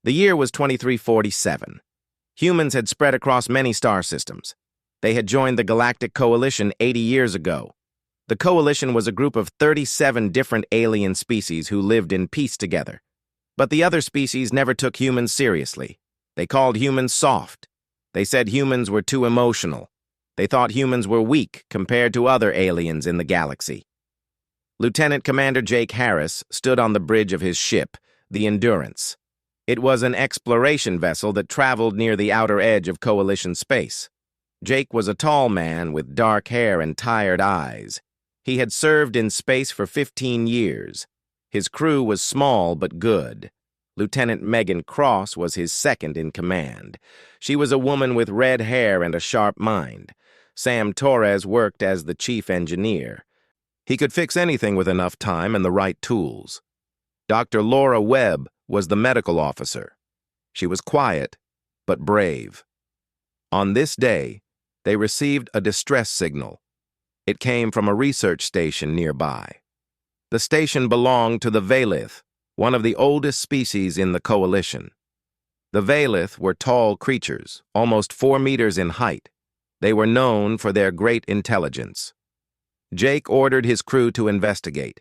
The year was 2347. Humans had spread across many star systems. They had joined the Galactic Coalition 80 years ago. The Coalition was a group of 37 different alien species who lived in peace together. But the other species never took humans seriously. They called humans soft. They said humans were too emotional. They thought humans were weak compared to other aliens in the galaxy. Lieutenant Commander Jake Harris stood on the bridge of his ship, the Endurance. It was an exploration vessel that traveled near the outer edge of Coalition space. Jake was a tall man with dark hair and tired eyes. He had served in space for 15 years. His crew was small but good. Lieutenant Megan Cross was his second in command. She was a woman with red hair and a sharp mind. Sam Torres worked as the chief engineer. He could fix anything with enough time and the right tools. Dr. Laura Webb was the medical officer. She was quiet but brave. On this day, they received a distress signal. It came from a research station nearby. The station belonged to the Valith, one of the oldest species in the Coalition. The Valith were tall creatures, almost 4 meters in height. They were known for their great intelligence. Jake ordered his crew to investigate.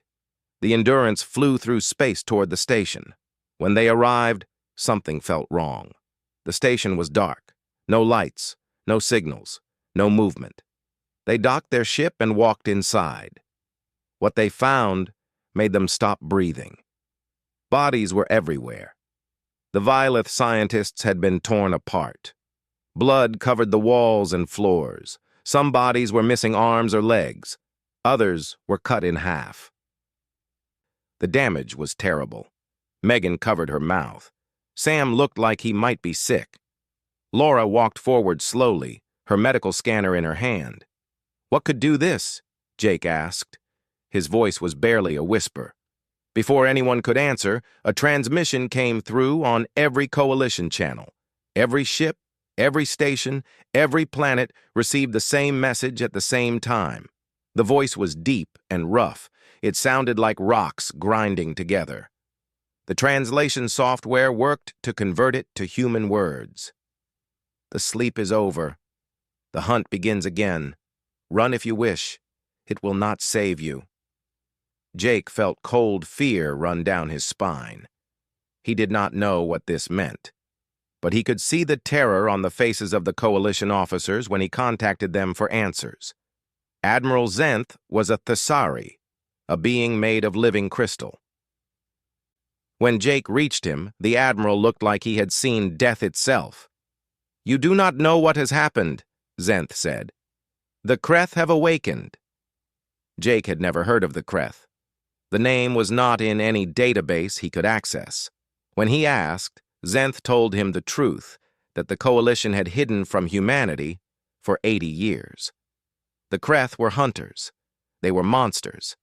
The Endurance flew through space toward the station. When they arrived, something felt wrong. The station was dark. No lights, no signals, no movement. They docked their ship and walked inside. What they found made them stop breathing. Bodies were everywhere. The Valith scientists had been torn apart. Blood covered the walls and floors. Some bodies were missing arms or legs. Others were cut in half. The damage was terrible. Megan covered her mouth. Sam looked like he might be sick. Laura walked forward slowly, her medical scanner in her hand. "What could do this?" Jake asked. His voice was barely a whisper. Before anyone could answer, a transmission came through on every Coalition channel. Every ship, every station, every planet received the same message at the same time. The voice was deep and rough. It sounded like rocks grinding together. The translation software worked to convert it to human words. "The sleep is over. The hunt begins again. Run if you wish. It will not save you." Jake felt cold fear run down his spine. He did not know what this meant, but he could see the terror on the faces of the Coalition officers when he contacted them for answers. Admiral Zenth was a Thesari, a being made of living crystal. When Jake reached him, the Admiral looked like he had seen death itself. "You do not know what has happened," Zenth said. "The Kreth have awakened." Jake had never heard of the Kreth. The name was not in any database he could access. When he asked, Zenth told him the truth, that the Coalition had hidden from humanity for 80 years. The Kreth were hunters. They were monsters.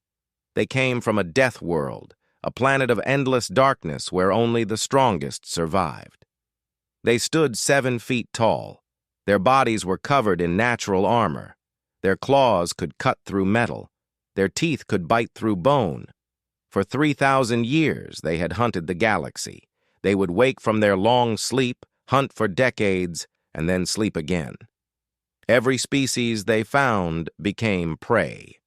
They came from a death world, a planet of endless darkness where only the strongest survived. They stood 7 feet tall. Their bodies were covered in natural armor. Their claws could cut through metal. Their teeth could bite through bone. For 3,000 years they had hunted the galaxy. They would wake from their long sleep, hunt for decades, and then sleep again. Every species they found became prey.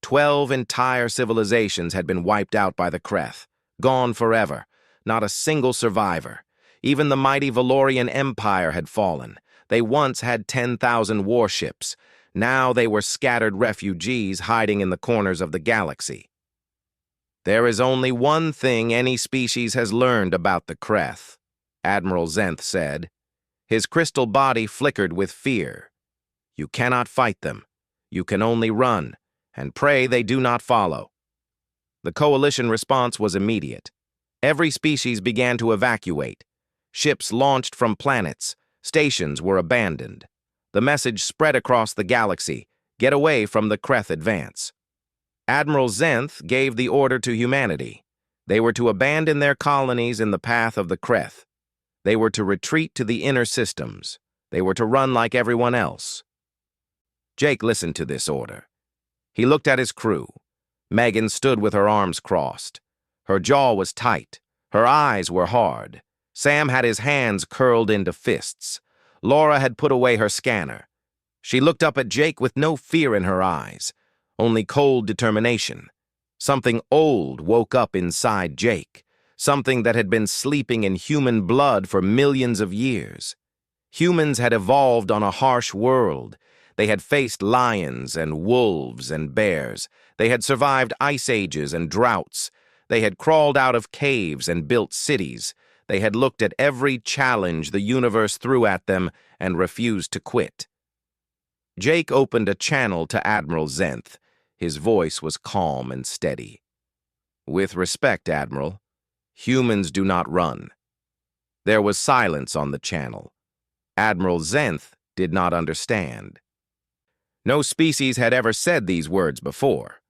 12 entire civilizations had been wiped out by the Kreth, gone forever, not a single survivor. Even the mighty Valorian Empire had fallen. They once had 10,000 warships. Now they were scattered refugees hiding in the corners of the galaxy. "There is only one thing any species has learned about the Kreth," Admiral Zenth said. His crystal body flickered with fear. "You cannot fight them. You can only run, and pray they do not follow." The Coalition response was immediate. Every species began to evacuate. Ships launched from planets. Stations were abandoned. The message spread across the galaxy: get away from the Kreth advance. Admiral Zenth gave the order to humanity. They were to abandon their colonies in the path of the Kreth. They were to retreat to the inner systems. They were to run like everyone else. Jake listened to this order. He looked at his crew. Megan stood with her arms crossed. Her jaw was tight. Her eyes were hard. Sam had his hands curled into fists. Laura had put away her scanner. She looked up at Jake with no fear in her eyes, only cold determination. Something old woke up inside Jake, something that had been sleeping in human blood for millions of years. Humans had evolved on a harsh world. They had faced lions and wolves and bears. They had survived ice ages and droughts. They had crawled out of caves and built cities. They had looked at every challenge the universe threw at them and refused to quit. Jake opened a channel to Admiral Zenth. His voice was calm and steady. "With respect, Admiral, humans do not run." There was silence on the channel. Admiral Zenth did not understand. No species had ever said these words before.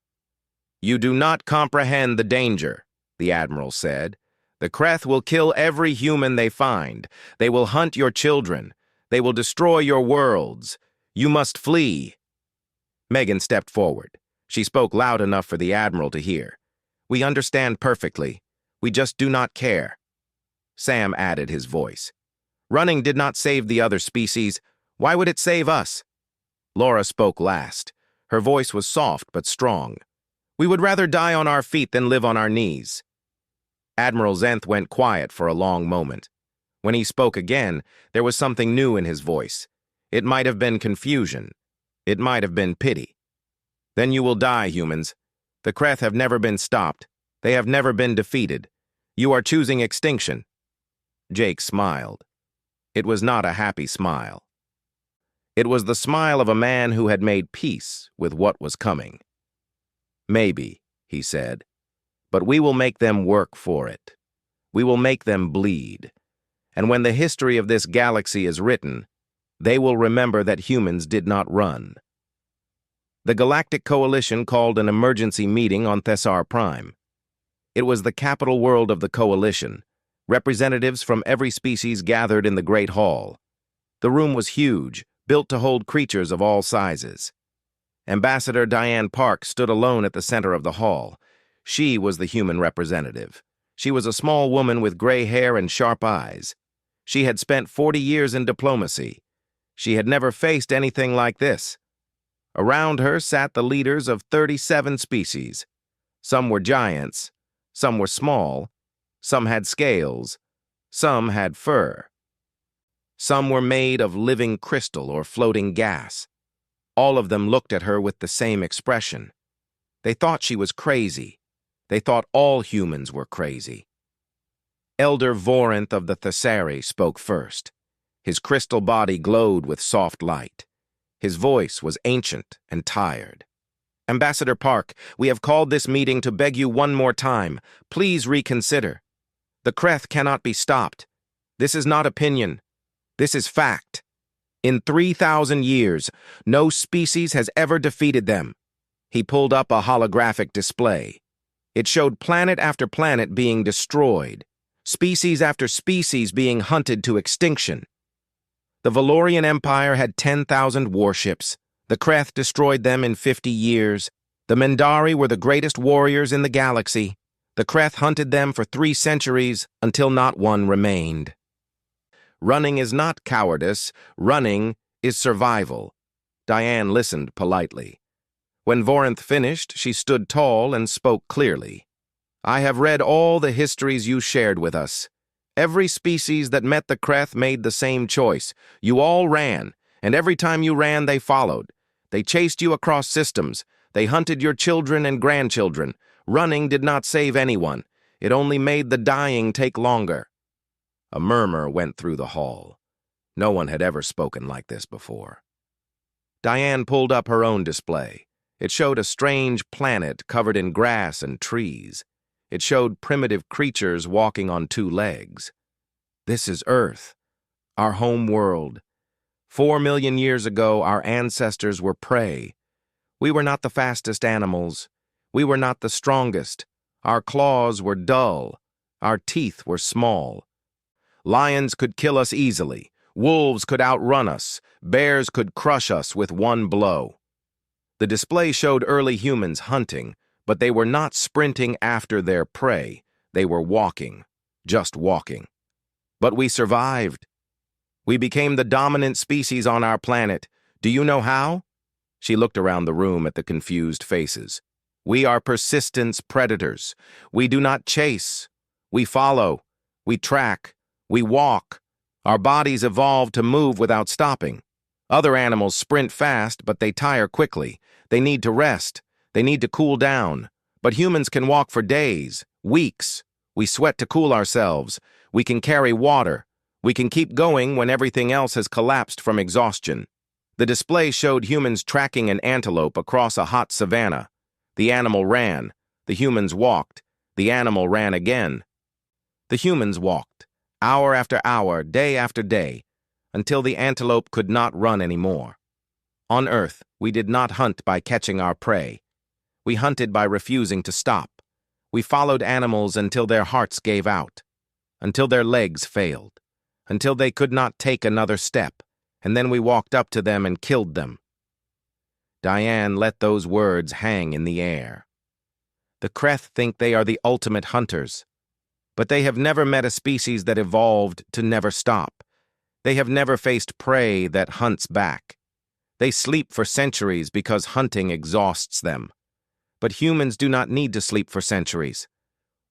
"You do not comprehend the danger," the Admiral said. "The Kreth will kill every human they find. They will hunt your children. They will destroy your worlds. You must flee." Megan stepped forward. She spoke loud enough for the Admiral to hear. "We understand perfectly. We just do not care." Sam added his voice. "Running did not save the other species. Why would it save us?" Laura spoke last. Her voice was soft but strong. "We would rather die on our feet than live on our knees." Admiral Zenth went quiet for a long moment. When he spoke again, there was something new in his voice. It might have been confusion. It might have been pity. "Then you will die, humans. The Kreth have never been stopped. They have never been defeated. You are choosing extinction." Jake smiled. It was not a happy smile. It was the smile of a man who had made peace with what was coming. "Maybe," he said, "but we will make them work for it. We will make them bleed. And when the history of this galaxy is written, they will remember that humans did not run." The Galactic Coalition called an emergency meeting on Thessar Prime. It was the capital world of the Coalition. Representatives from every species gathered in the Great Hall. The room was huge, built to hold creatures of all sizes. Ambassador Diane Park stood alone at the center of the hall. She was the human representative. She was a small woman with gray hair and sharp eyes. She had spent 40 years in diplomacy. She had never faced anything like this. Around her sat the leaders of 37 species. Some were giants, some were small, some had scales, some had fur. Some were made of living crystal or floating gas. All of them looked at her with the same expression. They thought she was crazy. They thought all humans were crazy. Elder Vorinth of the Thessari spoke first. His crystal body glowed with soft light. His voice was ancient and tired. "Ambassador Park, we have called this meeting to beg you one more time. Please reconsider. The Kreth cannot be stopped. This is not opinion. This is fact. In 3,000 years, no species has ever defeated them." He pulled up a holographic display. It showed planet after planet being destroyed, species after species being hunted to extinction. The Valorian Empire had 10,000 warships. The Kreth destroyed them in 50 years. The Mendari were the greatest warriors in the galaxy. The Kreth hunted them for 3 centuries until not one remained. Running is not cowardice. Running is survival. Diane listened politely. When Vorinth finished, she stood tall and spoke clearly. "I have read all the histories you shared with us. Every species that met the Kreth made the same choice. You all ran, and every time you ran, they followed. They chased you across systems. They hunted your children and grandchildren. Running did not save anyone. It only made the dying take longer." A murmur went through the hall. No one had ever spoken like this before. Diane pulled up her own display. It showed a strange planet covered in grass and trees. It showed primitive creatures walking on 2 legs. "This is Earth, our home world. 4 million years ago, our ancestors were prey. We were not the fastest animals. We were not the strongest. Our claws were dull. Our teeth were small. Lions could kill us easily. Wolves could outrun us. Bears could crush us with one blow." The display showed early humans hunting, but they were not sprinting after their prey. They were walking. just walking. But we survived. We became the dominant species on our planet. Do you know how? She looked around the room at the confused faces. We are persistence predators. We do not chase. We follow. We track. We walk. Our bodies evolved to move without stopping. Other animals sprint fast, but they tire quickly. They need to rest. They need to cool down. But humans can walk for days, weeks. We sweat to cool ourselves. We can carry water. We can keep going when everything else has collapsed from exhaustion. The display showed humans tracking an antelope across a hot savanna. The animal ran. The humans walked. The animal ran again. The humans walked, hour after hour, day after day, until the antelope could not run anymore. On Earth, we did not hunt by catching our prey. We hunted by refusing to stop. We followed animals until their hearts gave out, until their legs failed, until they could not take another step, and then we walked up to them and killed them. Diane let those words hang in the air. The Kreth think they are the ultimate hunters, but they have never met a species that evolved to never stop. They have never faced prey that hunts back. They sleep for centuries because hunting exhausts them. But humans do not need to sleep for centuries.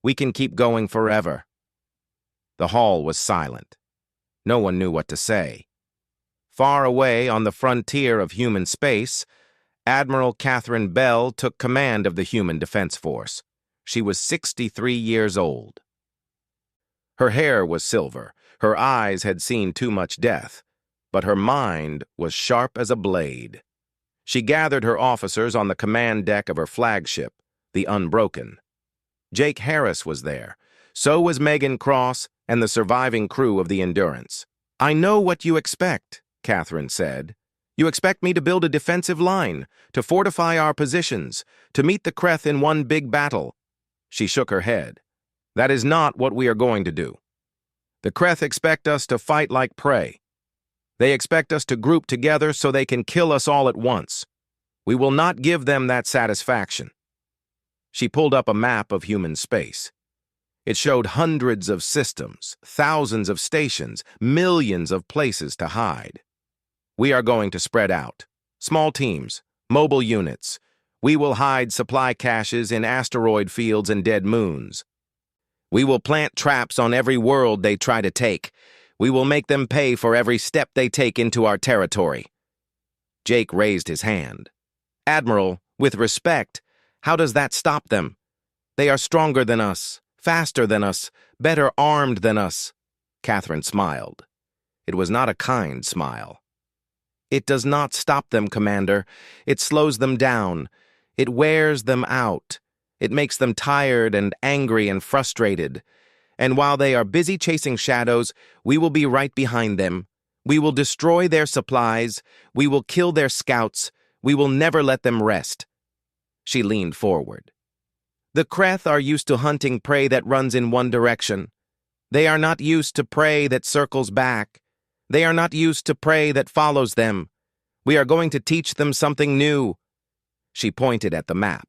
We can keep going forever. The hall was silent. No one knew what to say. Far away on the frontier of human space, Admiral Catherine Bell took command of the Human Defense Force. She was 63 years old. Her hair was silver. Her eyes had seen too much death, but her mind was sharp as a blade. She gathered her officers on the command deck of her flagship, the Unbroken. Jake Harris was there. So was Megan Cross and the surviving crew of the Endurance. "I know what you expect," Catherine said. "You expect me to build a defensive line, to fortify our positions, to meet the Kreth in one big battle." She shook her head. "That is not what we are going to do. The Kreth expect us to fight like prey. They expect us to group together so they can kill us all at once. We will not give them that satisfaction." She pulled up a map of human space. It showed hundreds of systems, thousands of stations, millions of places to hide. "We are going to spread out. Small teams, mobile units. We will hide supply caches in asteroid fields and dead moons. We will plant traps on every world they try to take. We will make them pay for every step they take into our territory." Jake raised his hand. "Admiral, with respect, how does that stop them? They are stronger than us, faster than us, better armed than us." Catherine smiled. It was not a kind smile. "It does not stop them, Commander. It slows them down. It wears them out. It makes them tired and angry and frustrated. And while they are busy chasing shadows, we will be right behind them. We will destroy their supplies. We will kill their scouts. We will never let them rest." She leaned forward. "The Kreth are used to hunting prey that runs in one direction. They are not used to prey that circles back. They are not used to prey that follows them. We are going to teach them something new." She pointed at the map.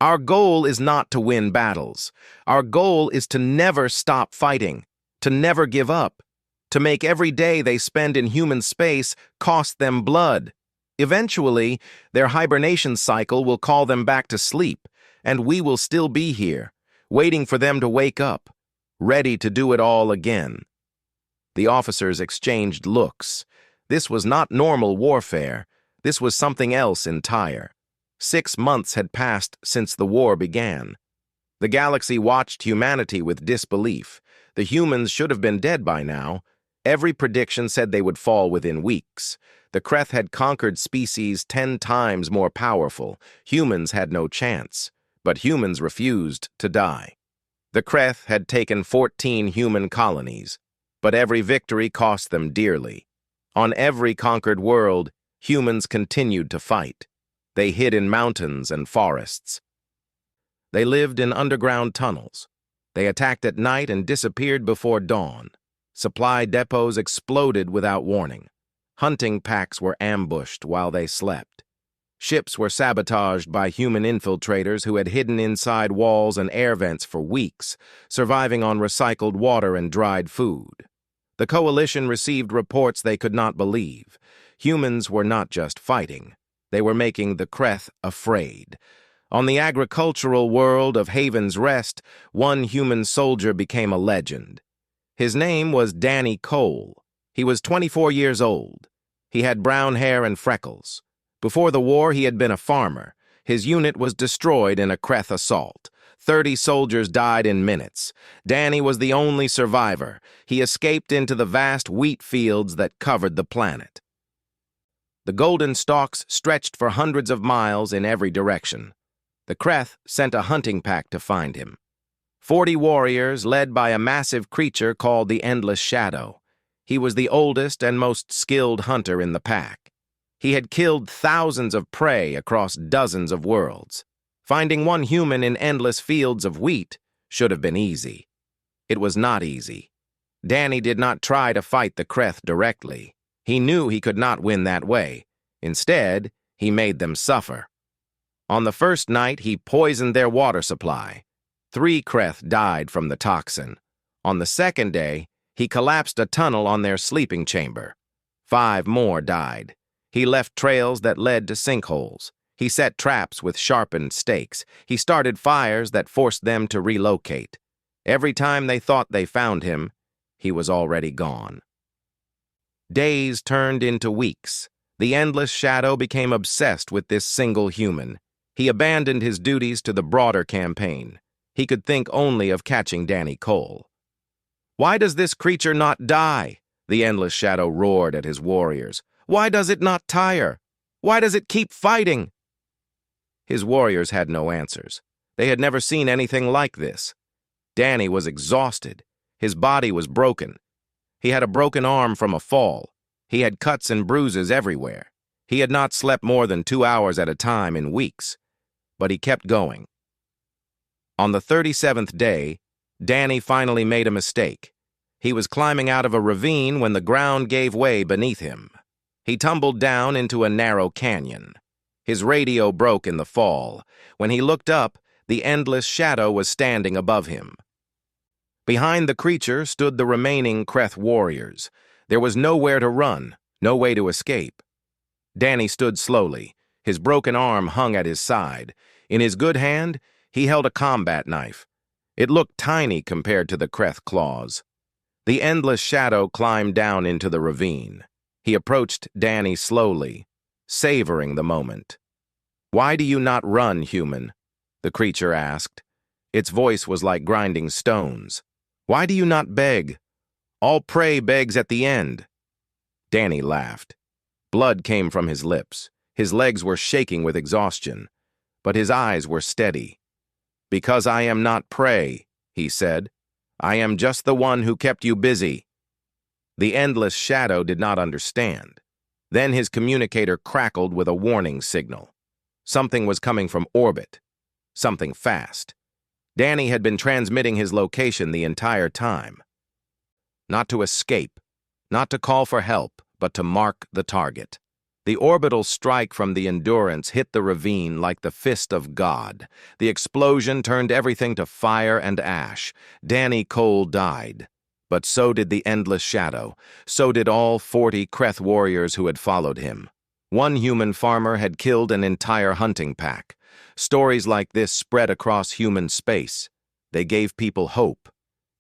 "Our goal is not to win battles. Our goal is to never stop fighting, to never give up, to make every day they spend in human space cost them blood. Eventually, their hibernation cycle will call them back to sleep, and we will still be here, waiting for them to wake up, ready to do it all again." The officers exchanged looks. This was not normal warfare. This was something else entire. 6 months had passed since the war began. The galaxy watched humanity with disbelief. The humans should have been dead by now. Every prediction said they would fall within weeks. The Kreth had conquered species 10 times more powerful. Humans had no chance, but humans refused to die. The Kreth had taken 14 human colonies, but every victory cost them dearly. On every conquered world, humans continued to fight. They hid in mountains and forests. They lived in underground tunnels. They attacked at night and disappeared before dawn. Supply depots exploded without warning. Hunting packs were ambushed while they slept. Ships were sabotaged by human infiltrators who had hidden inside walls and air vents for weeks, surviving on recycled water and dried food. The coalition received reports they could not believe. Humans were not just fighting. They were making the Kreth afraid. On the agricultural world of Haven's Rest, one human soldier became a legend. His name was Danny Cole. He was 24 years old. He had brown hair and freckles. Before the war, he had been a farmer. His unit was destroyed in a Kreth assault. 30 soldiers died in minutes. Danny was the only survivor. He escaped into the vast wheat fields that covered the planet. The golden stalks stretched for hundreds of miles in every direction. The Kreth sent a hunting pack to find him. 40 warriors led by a massive creature called the Endless Shadow. He was the oldest and most skilled hunter in the pack. He had killed thousands of prey across dozens of worlds. Finding one human in endless fields of wheat should have been easy. It was not easy. Danny did not try to fight the Kreth directly. He knew he could not win that way. Instead, he made them suffer. On the first night, he poisoned their water supply. 3 Kreth died from the toxin. On the second day, he collapsed a tunnel on their sleeping chamber. 5 more died. He left trails that led to sinkholes. He set traps with sharpened stakes. He started fires that forced them to relocate. Every time they thought they found him, he was already gone. Days turned into weeks. The Endless Shadow became obsessed with this single human. He abandoned his duties to the broader campaign. He could think only of catching Danny Cole. "Why does this creature not die?" the Endless Shadow roared at his warriors. "Why does it not tire? Why does it keep fighting?" His warriors had no answers. They had never seen anything like this. Danny was exhausted. His body was broken. He had a broken arm from a fall. He had cuts and bruises everywhere. He had not slept more than 2 hours at a time in weeks. But he kept going. On the 37th day, Danny finally made a mistake. He was climbing out of a ravine when the ground gave way beneath him. He tumbled down into a narrow canyon. His radio broke in the fall. When he looked up, the Endless Shadow was standing above him. Behind the creature stood the remaining Kreth warriors. There was nowhere to run, no way to escape. Danny stood slowly. His broken arm hung at his side. In his good hand, he held a combat knife. It looked tiny compared to the Kreth claws. The Endless Shadow climbed down into the ravine. He approached Danny slowly, savoring the moment. "Why do you not run, human?" the creature asked. Its voice was like grinding stones. "Why do you not beg? All prey begs at the end." Danny laughed. Blood came from his lips. His legs were shaking with exhaustion, but his eyes were steady. "Because I am not prey," he said. "I am just the one who kept you busy." The Endless Shadow did not understand. Then his communicator crackled with a warning signal. Something was coming from orbit. Something fast. Danny had been transmitting his location the entire time. Not to escape, not to call for help, but to mark the target. The orbital strike from the Endurance hit the ravine like the fist of God. The explosion turned everything to fire and ash. Danny Cole died. But so did the Endless Shadow. So did all 40 Kreth warriors who had followed him. One human farmer had killed an entire hunting pack. Stories like this spread across human space. They gave people hope.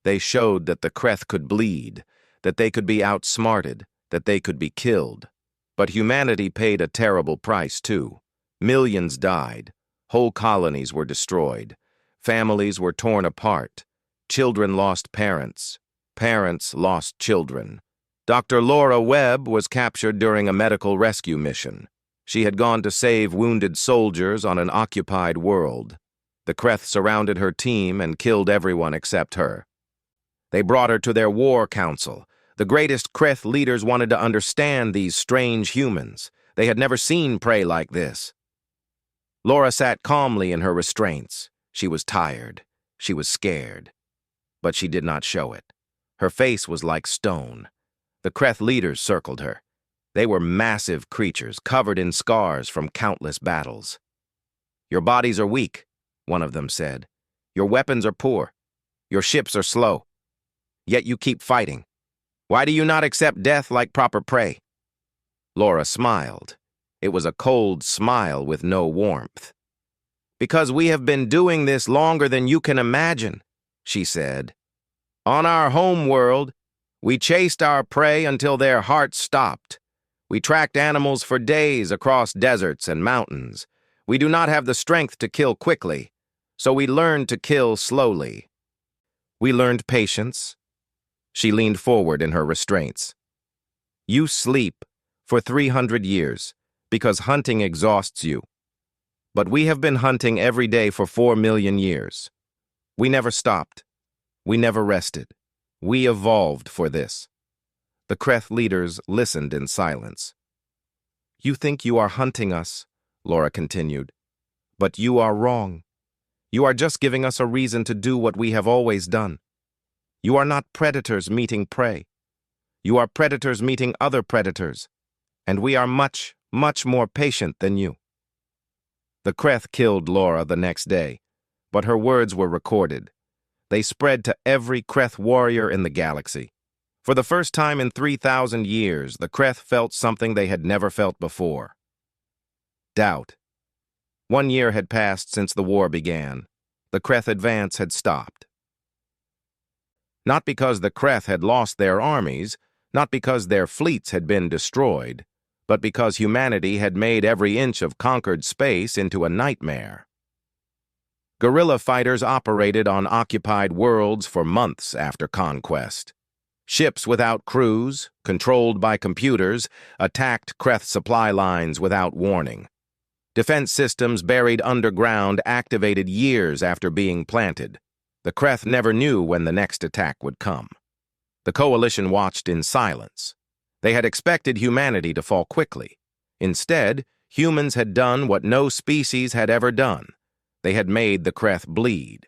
They showed that the Kreth could bleed, that they could be outsmarted, that they could be killed. But humanity paid a terrible price, too. Millions died. Whole colonies were destroyed. Families were torn apart. Children lost parents. Parents lost children. Dr. Laura Webb was captured during a medical rescue mission. She had gone to save wounded soldiers on an occupied world. The Kreth surrounded her team and killed everyone except her. They brought her to their war council. The greatest Kreth leaders wanted to understand these strange humans. They had never seen prey like this. Laura sat calmly in her restraints. She was tired. She was scared. But she did not show it. Her face was like stone. The Kreth leaders circled her. They were massive creatures covered in scars from countless battles. "Your bodies are weak," one of them said. "Your weapons are poor. Your ships are slow. Yet you keep fighting. Why do you not accept death like proper prey?" Laura smiled. It was a cold smile with no warmth. "Because we have been doing this longer than you can imagine," she said. "On our home world, we chased our prey until their hearts stopped. We tracked animals for days across deserts and mountains. We do not have the strength to kill quickly, so we learned to kill slowly. We learned patience." She leaned forward in her restraints. "You sleep for 300 years because hunting exhausts you. But we have been hunting every day for 4 million years. We never stopped. We never rested. We evolved for this." The Kreth leaders listened in silence. "You think you are hunting us," Laura continued. "But you are wrong. You are just giving us a reason to do what we have always done. You are not predators meeting prey. You are predators meeting other predators, and we are much, much more patient than you." The Kreth killed Laura the next day, but her words were recorded. They spread to every Kreth warrior in the galaxy. For the first time in 3,000 years, the Kreth felt something they had never felt before. Doubt. 1 year had passed since the war began. The Kreth advance had stopped. Not because the Kreth had lost their armies, not because their fleets had been destroyed, but because humanity had made every inch of conquered space into a nightmare. Guerrilla fighters operated on occupied worlds for months after conquest. Ships without crews, controlled by computers, attacked Kreth supply lines without warning. Defense systems buried underground activated years after being planted. The Kreth never knew when the next attack would come. The Coalition watched in silence. They had expected humanity to fall quickly. Instead, humans had done what no species had ever done. They had made the Kreth bleed.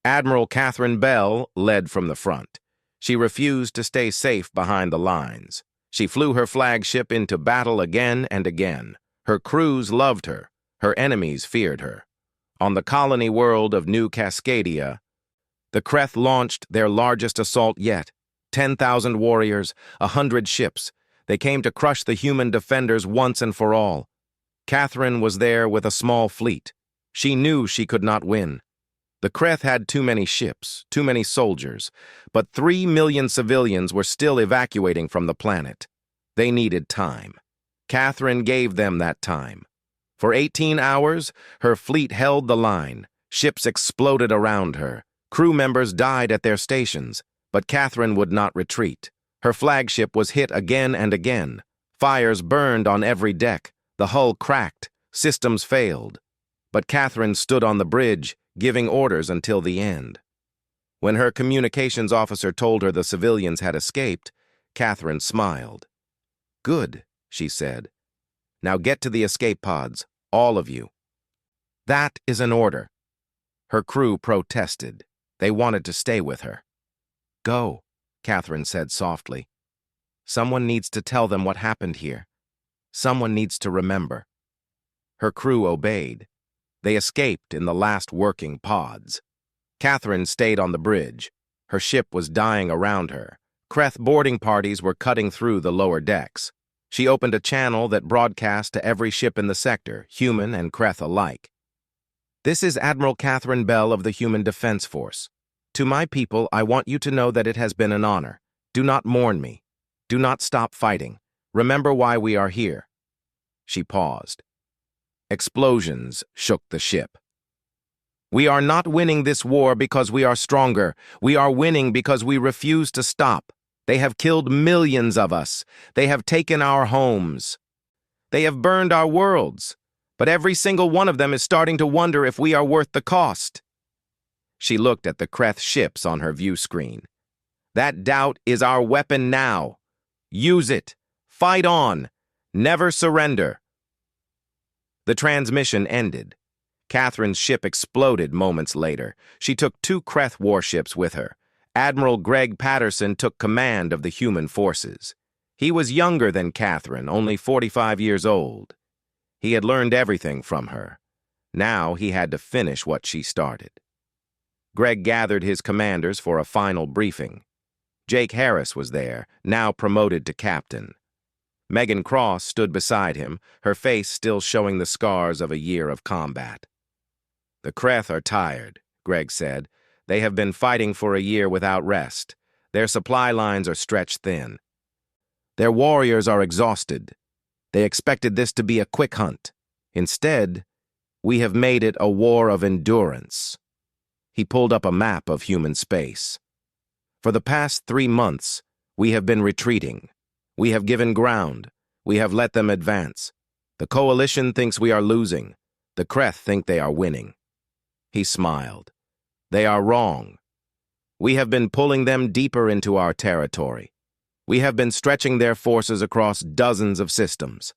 Admiral Catherine Bell led from the front. She refused to stay safe behind the lines. She flew her flagship into battle again and again. Her crews loved her. Her enemies feared her. On the colony world of New Cascadia, the Kreth launched their largest assault yet. 10,000 warriors, 100 ships. They came to crush the human defenders once and for all. Catherine was there with a small fleet. She knew she could not win. The Kreth had too many ships, too many soldiers, but 3 million civilians were still evacuating from the planet. They needed time. Catherine gave them that time. For 18 hours, her fleet held the line. Ships exploded around her. Crew members died at their stations, but Catherine would not retreat. Her flagship was hit again and again. Fires burned on every deck. The hull cracked. Systems failed. But Catherine stood on the bridge, giving orders until the end. When her communications officer told her the civilians had escaped, Catherine smiled. "Good," she said. "Now get to the escape pods, all of you." "That is an order." Her crew protested. They wanted to stay with her. "Go," Catherine said softly. "Someone needs to tell them what happened here. Someone needs to remember." Her crew obeyed. They escaped in the last working pods. Catherine stayed on the bridge. Her ship was dying around her. Kreth boarding parties were cutting through the lower decks. She opened a channel that broadcast to every ship in the sector, human and Kreth alike. "This is Admiral Catherine Bell of the Human Defense Force. To my people, I want you to know that it has been an honor. Do not mourn me. Do not stop fighting. Remember why we are here." She paused. Explosions shook the ship. "We are not winning this war because we are stronger. We are winning because we refuse to stop. They have killed millions of us. They have taken our homes. They have burned our worlds. But every single one of them is starting to wonder if we are worth the cost." She looked at the Kreth ships on her view screen. "That doubt is our weapon now. Use it. Fight on. Never surrender." The transmission ended. Catherine's ship exploded moments later. She took 2 Kreth warships with her. Admiral Greg Patterson took command of the human forces. He was younger than Catherine, only 45 years old. He had learned everything from her. Now he had to finish what she started. Greg gathered his commanders for a final briefing. Jake Harris was there, now promoted to captain. Megan Cross stood beside him, her face still showing the scars of a year of combat. "The Kreth are tired," Greg said. "They have been fighting for a year without rest. Their supply lines are stretched thin. Their warriors are exhausted. They expected this to be a quick hunt. Instead, we have made it a war of endurance." He pulled up a map of human space. "For the past 3 months, we have been retreating. We have given ground. We have let them advance. The coalition thinks we are losing. The Kreth think they are winning." He smiled. "They are wrong. We have been pulling them deeper into our territory. We have been stretching their forces across dozens of systems.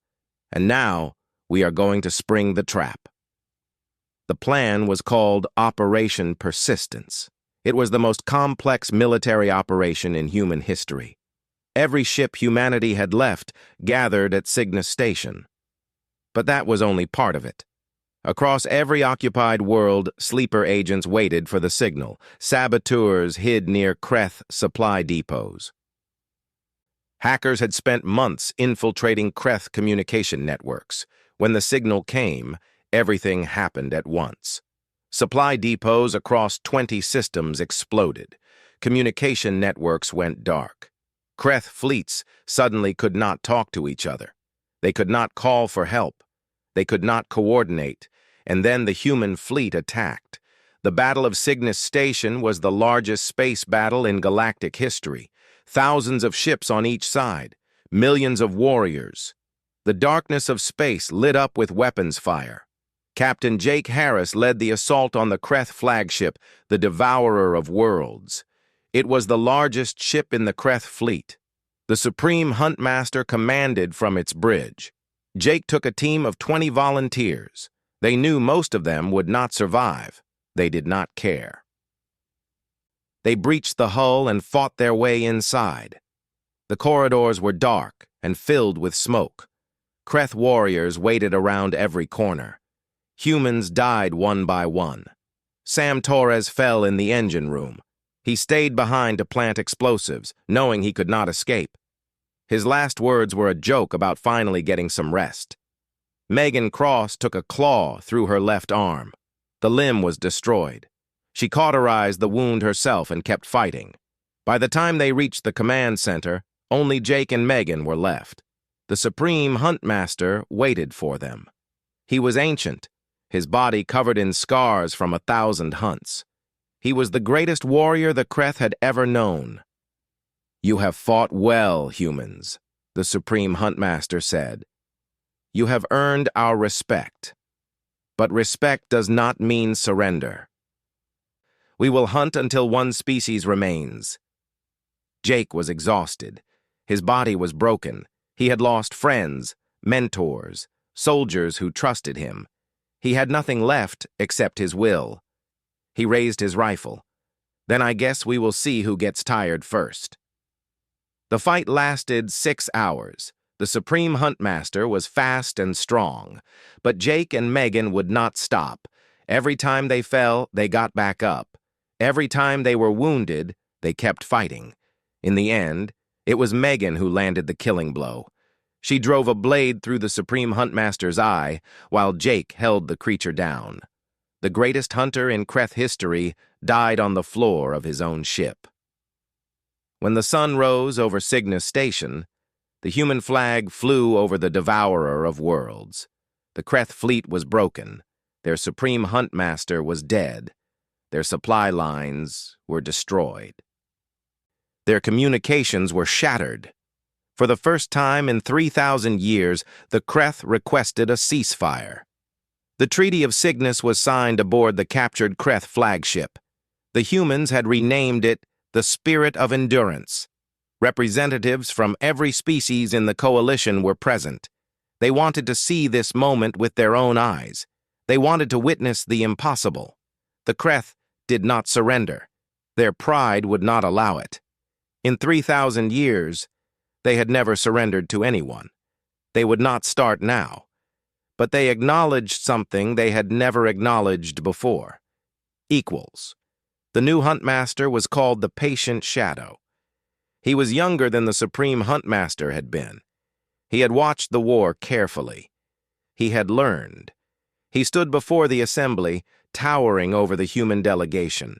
And now, we are going to spring the trap." The plan was called Operation Persistence. It was the most complex military operation in human history. Every ship humanity had left gathered at Cygnus Station. But that was only part of it. Across every occupied world, sleeper agents waited for the signal. Saboteurs hid near Kreth supply depots. Hackers had spent months infiltrating Kreth communication networks. When the signal came, everything happened at once. Supply depots across 20 systems exploded. Communication networks went dark. Kreth fleets suddenly could not talk to each other. They could not call for help. They could not coordinate. And then the human fleet attacked. The Battle of Cygnus Station was the largest space battle in galactic history. Thousands of ships on each side. Millions of warriors. The darkness of space lit up with weapons fire. Captain Jake Harris led the assault on the Kreth flagship, the Devourer of Worlds. It was the largest ship in the Kreth fleet. The Supreme Huntmaster commanded from its bridge. Jake took a team of 20 volunteers. They knew most of them would not survive. They did not care. They breached the hull and fought their way inside. The corridors were dark and filled with smoke. Kreth warriors waited around every corner. Humans died one by one. Sam Torres fell in the engine room. He stayed behind to plant explosives, knowing he could not escape. His last words were a joke about finally getting some rest. Megan Cross took a claw through her left arm. The limb was destroyed. She cauterized the wound herself and kept fighting. By the time they reached the command center, only Jake and Megan were left. The Supreme Huntmaster waited for them. He was ancient, his body covered in scars from 1,000 hunts. He was the greatest warrior the Kreth had ever known. "You have fought well, humans," the Supreme Huntmaster said. "You have earned our respect. But respect does not mean surrender. We will hunt until one species remains." Jake was exhausted. His body was broken. He had lost friends, mentors, soldiers who trusted him. He had nothing left except his will. He raised his rifle. "Then I guess we will see who gets tired first." The fight lasted 6 hours. The Supreme Huntmaster was fast and strong, but Jake and Megan would not stop. Every time they fell, they got back up. Every time they were wounded, they kept fighting. In the end, it was Megan who landed the killing blow. She drove a blade through the Supreme Huntmaster's eye, while Jake held the creature down. The greatest hunter in Kreth history died on the floor of his own ship. When the sun rose over Cygnus Station, the human flag flew over the Devourer of Worlds. The Kreth fleet was broken. Their Supreme Huntmaster was dead. Their supply lines were destroyed. Their communications were shattered. For the first time in 3,000 years, the Kreth requested a ceasefire. The Treaty of Cygnus was signed aboard the captured Kreth flagship. The humans had renamed it the Spirit of Endurance. Representatives from every species in the coalition were present. They wanted to see this moment with their own eyes. They wanted to witness the impossible. The Kreth did not surrender. Their pride would not allow it. In 3,000 years, They had never surrendered to anyone. They would not start now. But they acknowledged something they had never acknowledged before. Equals. The new Huntmaster was called the Patient Shadow. He was younger than the Supreme Huntmaster had been. He had watched the war carefully. He had learned. He stood before the assembly, towering over the human delegation.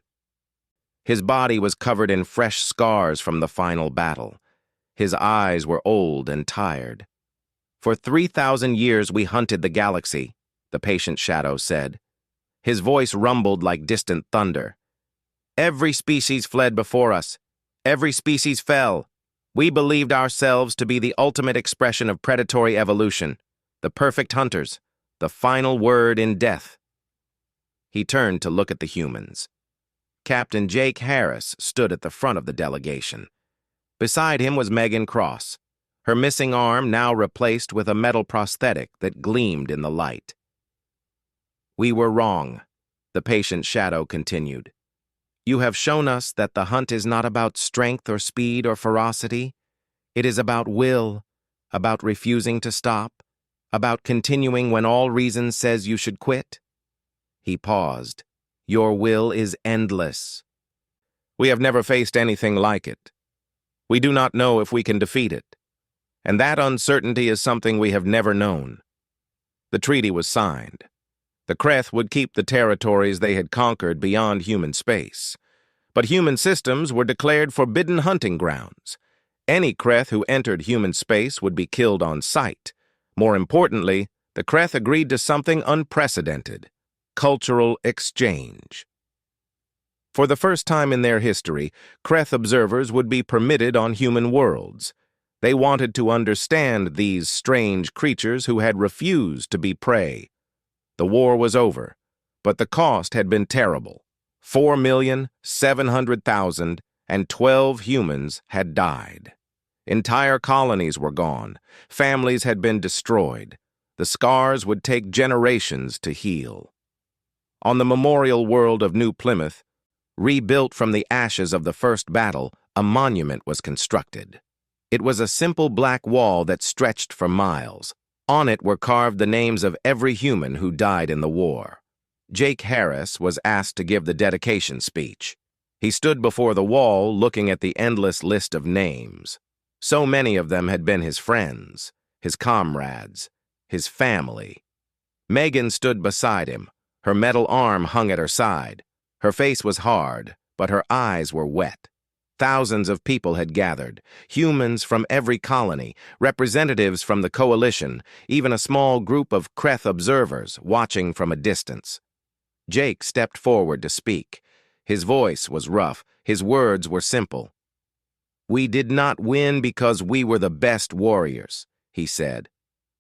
His body was covered in fresh scars from the final battle. His eyes were old and tired. "For 3,000 years we hunted the galaxy," the Patient Shadow said. His voice rumbled like distant thunder. "Every species fled before us. Every species fell. We believed ourselves to be the ultimate expression of predatory evolution, the perfect hunters, the final word in death." He turned to look at the humans. Captain Jake Harris stood at the front of the delegation. Beside him was Megan Cross, her missing arm now replaced with a metal prosthetic that gleamed in the light. "We were wrong," the Patient Shadow continued. "You have shown us that the hunt is not about strength or speed or ferocity. It is about will, about refusing to stop, about continuing when all reason says you should quit." He paused. "Your will is endless. We have never faced anything like it. We do not know if we can defeat it. And that uncertainty is something we have never known." The treaty was signed. The Kreth would keep the territories they had conquered beyond human space. But human systems were declared forbidden hunting grounds. Any Kreth who entered human space would be killed on sight. More importantly, the Kreth agreed to something unprecedented: cultural exchange. For the first time in their history, Kreth observers would be permitted on human worlds. They wanted to understand these strange creatures who had refused to be prey. The war was over, but the cost had been terrible. 4,700,012 humans had died. Entire colonies were gone. Families had been destroyed. The scars would take generations to heal. On the memorial world of New Plymouth, rebuilt from the ashes of the first battle, a monument was constructed. It was a simple black wall that stretched for miles. On it were carved the names of every human who died in the war. Jake Harris was asked to give the dedication speech. He stood before the wall looking at the endless list of names. So many of them had been his friends, his comrades, his family. Megan stood beside him. Her metal arm hung at her side. Her face was hard, but her eyes were wet. Thousands of people had gathered, humans from every colony, representatives from the coalition, even a small group of Kreth observers watching from a distance. Jake stepped forward to speak. His voice was rough, his words were simple. "We did not win because we were the best warriors," he said.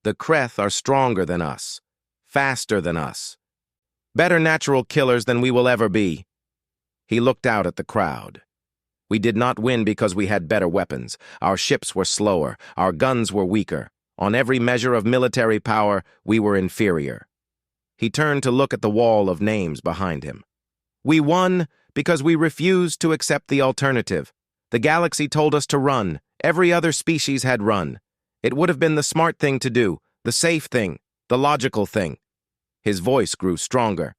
"The Kreth are stronger than us, faster than us, better natural killers than we will ever be." He looked out at the crowd. "We did not win because we had better weapons. Our ships were slower. Our guns were weaker. On every measure of military power, we were inferior." He turned to look at the wall of names behind him. "We won because we refused to accept the alternative. The galaxy told us to run. Every other species had run. It would have been the smart thing to do, the safe thing, the logical thing." His voice grew stronger.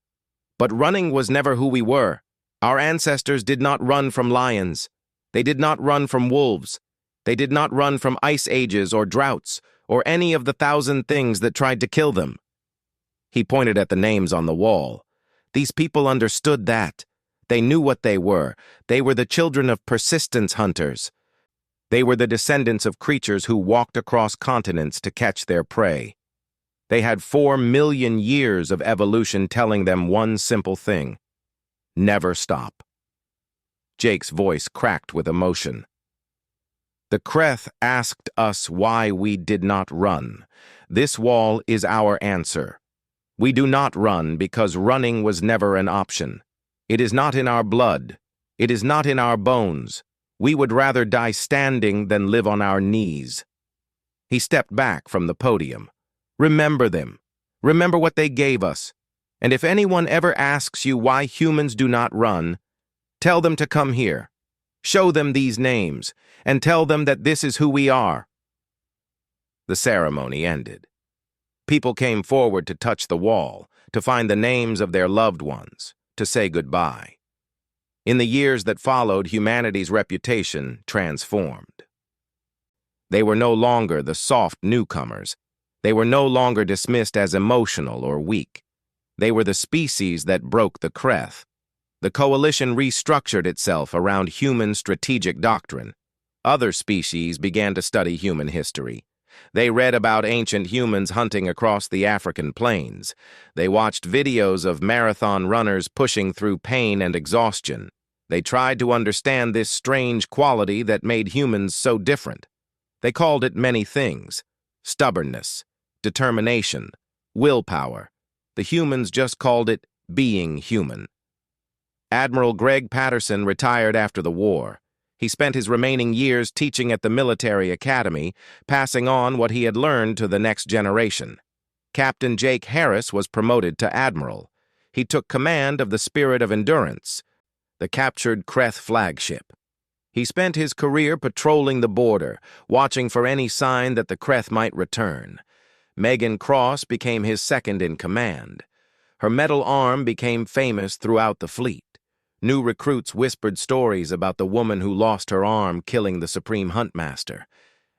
"But running was never who we were. Our ancestors did not run from lions. They did not run from wolves. They did not run from ice ages or droughts or any of the 1,000 things that tried to kill them." He pointed at the names on the wall. These people understood that. They knew what they were. They were the children of persistence hunters. They were the descendants of creatures who walked across continents to catch their prey. They had 4 million years of evolution telling them one simple thing: never stop. Jake's voice cracked with emotion. "The Kreth asked us why we did not run. This wall is our answer. We do not run because running was never an option. It is not in our blood. It is not in our bones. We would rather die standing than live on our knees." He stepped back from the podium. "Remember them. Remember what they gave us. And if anyone ever asks you why humans do not run, tell them to come here. Show them these names, and tell them that this is who we are." The ceremony ended. People came forward to touch the wall, to find the names of their loved ones, to say goodbye. In the years that followed, humanity's reputation transformed. They were no longer the soft newcomers. They were no longer dismissed as emotional or weak. They were the species that broke the creth. The coalition restructured itself around human strategic doctrine. Other species began to study human history. They read about ancient humans hunting across the African plains. They watched videos of marathon runners pushing through pain and exhaustion. They tried to understand this strange quality that made humans so different. They called it many things: stubbornness, determination, willpower. The humans just called it being human. Admiral Greg Patterson retired after the war. He spent his remaining years teaching at the military academy, passing on what he had learned to the next generation. Captain Jake Harris was promoted to admiral. He took command of the Spirit of Endurance, the captured Creth flagship. He spent his career patrolling the border, watching for any sign that the Creth might return. Megan Cross became his second in command. Her metal arm became famous throughout the fleet. New recruits whispered stories about the woman who lost her arm killing the Supreme Huntmaster.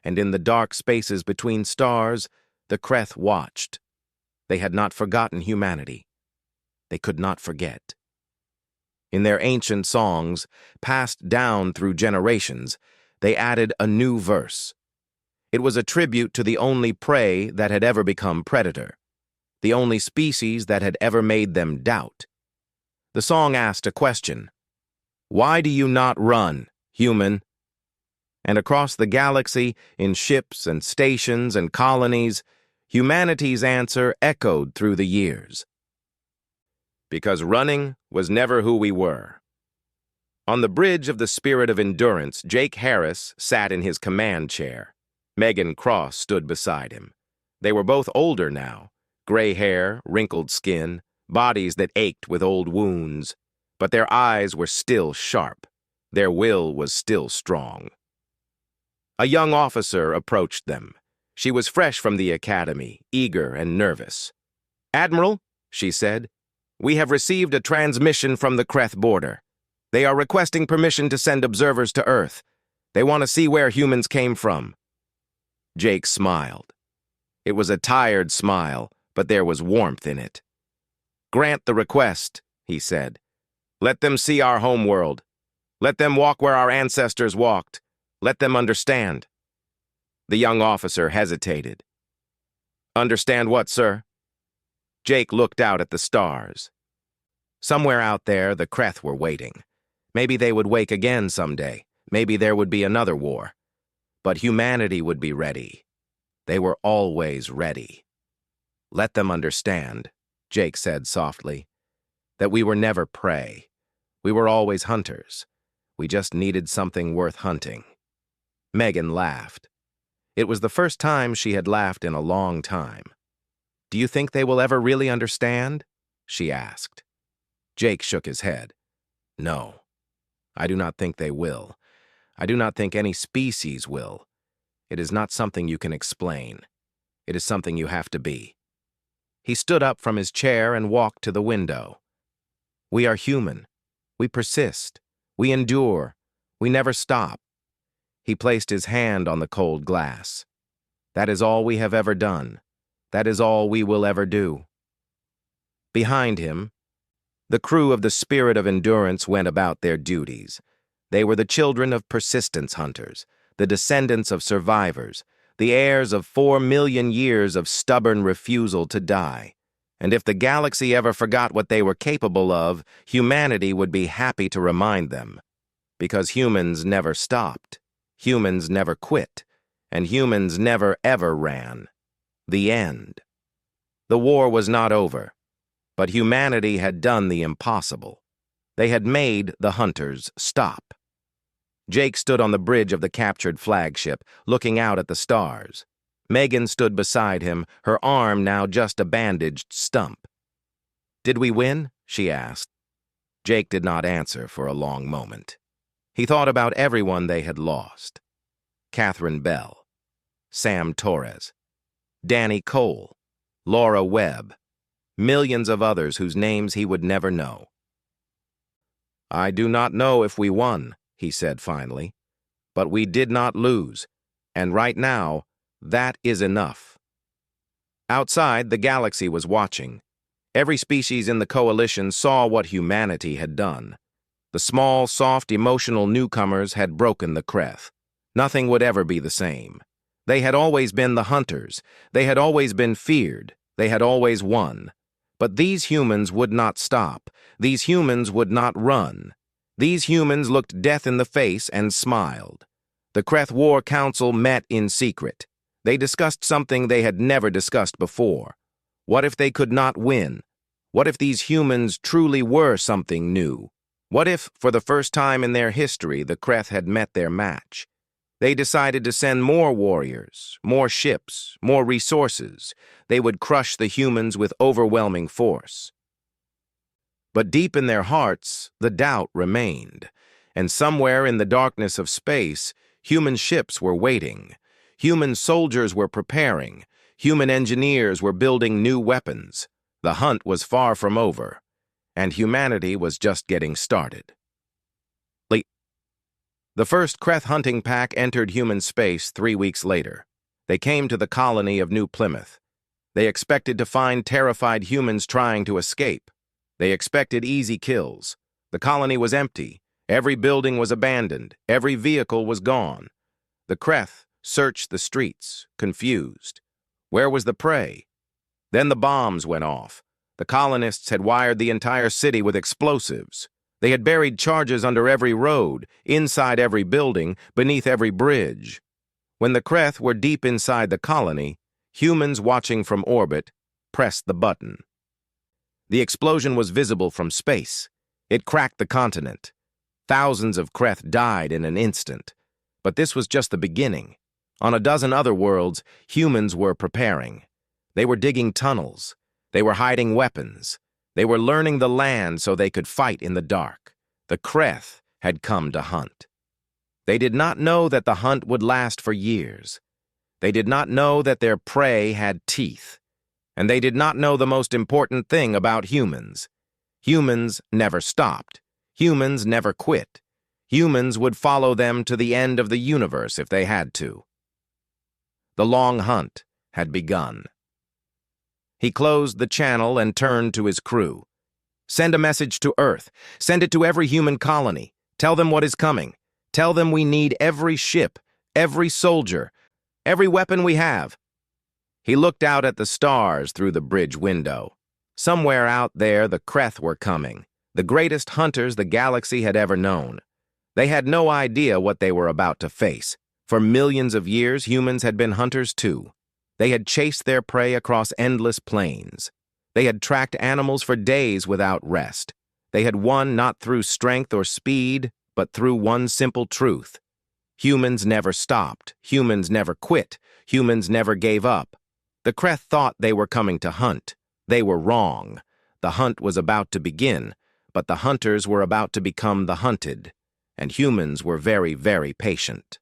And in the dark spaces between stars, the Creth watched. They had not forgotten humanity. They could not forget. In their ancient songs, passed down through generations, they added a new verse. It was a tribute to the only prey that had ever become predator, the only species that had ever made them doubt. The song asked a question: "Why do you not run, human?" And across the galaxy, in ships and stations and colonies, humanity's answer echoed through the years. Because running was never who we were. On the bridge of the Spirit of Endurance, Jake Harris sat in his command chair. Megan Cross stood beside him. They were both older now, gray hair, wrinkled skin, bodies that ached with old wounds, but their eyes were still sharp. Their will was still strong. A young officer approached them. She was fresh from the academy, eager and nervous. "Admiral," she said, "we have received a transmission from the Creth border. They are requesting permission to send observers to Earth. They want to see where humans came from." Jake smiled. It was a tired smile, but there was warmth in it. "Grant the request," he said. "Let them see our homeworld. Let them walk where our ancestors walked. Let them understand." The young officer hesitated. "Understand what, sir?" Jake looked out at the stars. Somewhere out there, the Creth were waiting. Maybe they would wake again someday. Maybe there would be another war. But humanity would be ready. They were always ready. "Let them understand," Jake said softly, "that we were never prey. We were always hunters. We just needed something worth hunting." Megan laughed. It was the first time she had laughed in a long time. "Do you think they will ever really understand?" she asked. Jake shook his head. "No, I do not think they will. I do not think any species will. It is not something you can explain. It is something you have to be." He stood up from his chair and walked to the window. "We are human. We persist. We endure. We never stop." He placed his hand on the cold glass. "That is all we have ever done. That is all we will ever do." Behind him, the crew of the Spirit of Endurance went about their duties. They were the children of persistence hunters, the descendants of survivors, the heirs of 4 million years of stubborn refusal to die. And if the galaxy ever forgot what they were capable of, humanity would be happy to remind them. Because humans never stopped, humans never quit, and humans never ever ran. The end. The war was not over, but humanity had done the impossible. They had made the hunters stop. Jake stood on the bridge of the captured flagship, looking out at the stars. Megan stood beside him, her arm now just a bandaged stump. "Did we win?" she asked. Jake did not answer for a long moment. He thought about everyone they had lost. Catherine Bell, Sam Torres, Danny Cole, Laura Webb, millions of others whose names he would never know. "I do not know if we won," he said finally, "but we did not lose, and right now, that is enough." Outside, the galaxy was watching. Every species in the coalition saw what humanity had done. The small, soft, emotional newcomers had broken the Kreth. Nothing would ever be the same. They had always been the hunters. They had always been feared. They had always won. But these humans would not stop. These humans would not run. These humans looked death in the face and smiled. The Kreth War Council met in secret. They discussed something they had never discussed before. What if they could not win? What if these humans truly were something new? What if, for the first time in their history, the Kreth had met their match? They decided to send more warriors, more ships, more resources. They would crush the humans with overwhelming force. But deep in their hearts, the doubt remained. And somewhere in the darkness of space, human ships were waiting. Human soldiers were preparing. Human engineers were building new weapons. The hunt was far from over, and humanity was just getting started. The first Kreth hunting pack entered human space 3 weeks later. They came to the colony of New Plymouth. They expected to find terrified humans trying to escape. They expected easy kills. The colony was empty. Every building was abandoned. Every vehicle was gone. The Kreth searched the streets, confused. Where was the prey? Then the bombs went off. The colonists had wired the entire city with explosives. They had buried charges under every road, inside every building, beneath every bridge. When the Kreth were deep inside the colony, humans watching from orbit pressed the button. The explosion was visible from space. It cracked the continent. Thousands of Kreth died in an instant. But this was just the beginning. On a dozen other worlds, humans were preparing. They were digging tunnels. They were hiding weapons. They were learning the land so they could fight in the dark. The Kreth had come to hunt. They did not know that the hunt would last for years. They did not know that their prey had teeth. And they did not know the most important thing about humans. Humans never stopped. Humans never quit. Humans would follow them to the end of the universe if they had to. The long hunt had begun. He closed the channel and turned to his crew. "Send a message to Earth. Send it to every human colony. Tell them what is coming. Tell them we need every ship, every soldier, every weapon we have." He looked out at the stars through the bridge window. Somewhere out there, the Kreth were coming, the greatest hunters the galaxy had ever known. They had no idea what they were about to face. For millions of years, humans had been hunters too. They had chased their prey across endless plains. They had tracked animals for days without rest. They had won not through strength or speed, but through one simple truth. Humans never stopped. Humans never quit. Humans never gave up. The Kreth thought they were coming to hunt. They were wrong. The hunt was about to begin, but the hunters were about to become the hunted, and humans were very, very patient.